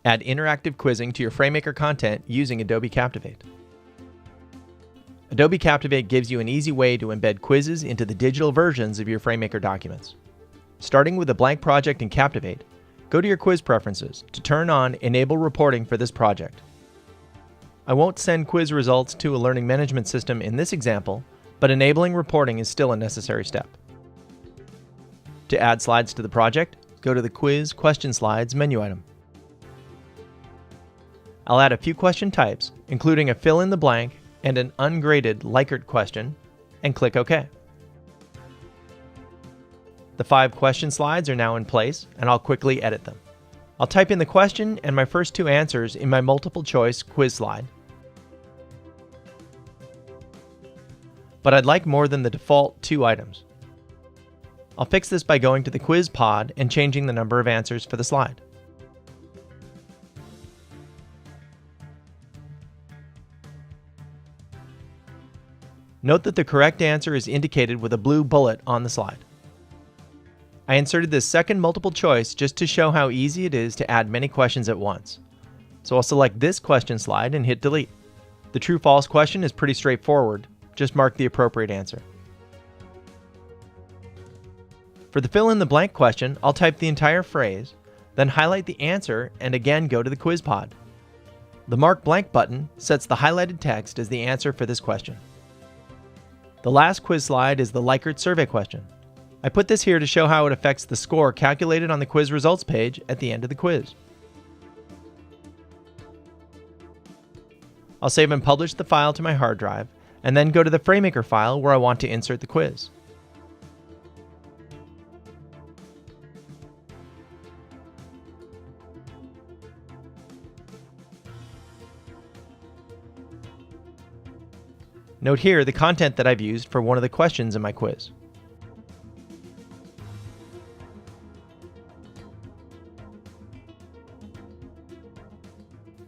Add interactive quizzing to your FrameMaker content using Adobe Captivate. Adobe Captivate gives you an easy way to embed quizzes into the digital versions of your FrameMaker documents. Starting with a blank project in Captivate, go to your quiz preferences to turn on Enable Reporting for this project. I won't send quiz results to a learning management system in this example, but enabling reporting is still a necessary step. To add slides to the project, go to the Quiz Question Slides menu item. I'll add a few question types, including a fill in the blank and an ungraded Likert question, and click OK. The 5 question slides are now in place, and I'll quickly edit them. I'll type in the question and my first 2 answers in my multiple choice quiz slide. But I'd like more than the default 2 items. I'll fix this by going to the quiz pod and changing the number of answers for the slide. Note that the correct answer is indicated with a blue bullet on the slide. I inserted this second multiple choice just to show how easy it is to add many questions at once. So I'll select this question slide and hit delete. The true-false question is pretty straightforward. Just mark the appropriate answer. For the fill-in-the-blank question, I'll type the entire phrase, then highlight the answer and again go to the quiz pod. The Mark Blank button sets the highlighted text as the answer for this question. The last quiz slide is the Likert survey question. I put this here to show how it affects the score calculated on the quiz results page at the end of the quiz. I'll save and publish the file to my hard drive, and then go to the FrameMaker file where I want to insert the quiz. Note here the content that I've used for one of the questions in my quiz.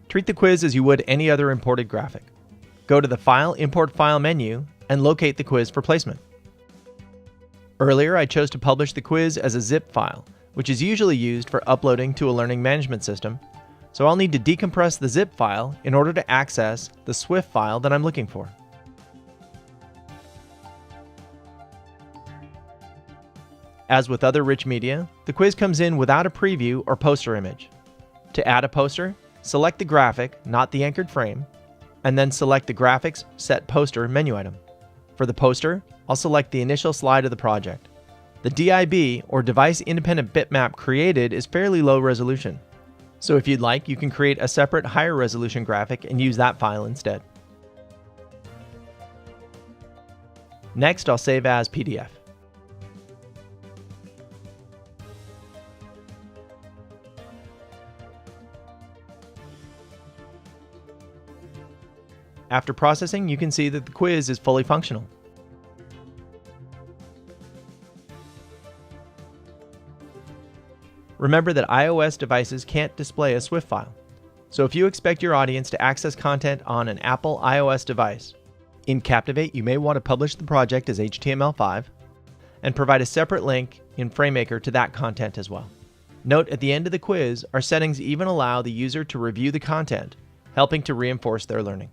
Treat the quiz as you would any other imported graphic. Go to the File, Import File menu and locate the quiz for placement. Earlier, I chose to publish the quiz as a zip file, which is usually used for uploading to a learning management system, so I'll need to decompress the zip file in order to access the SWF file that I'm looking for. As with other rich media, the quiz comes in without a preview or poster image. To add a poster, select the graphic, not the anchored frame, and then select the Graphics Set Poster menu item. For the poster, I'll select the initial slide of the project. The DIB, or Device Independent Bitmap created, is fairly low resolution. So if you'd like, you can create a separate higher resolution graphic and use that file instead. Next, I'll save as PDF. After processing, you can see that the quiz is fully functional. Remember that iOS devices can't display a SWF file. So if you expect your audience to access content on an Apple iOS device, in Captivate you may want to publish the project as HTML5 and provide a separate link in FrameMaker to that content as well. Note at the end of the quiz, our settings even allow the user to review the content, helping to reinforce their learning.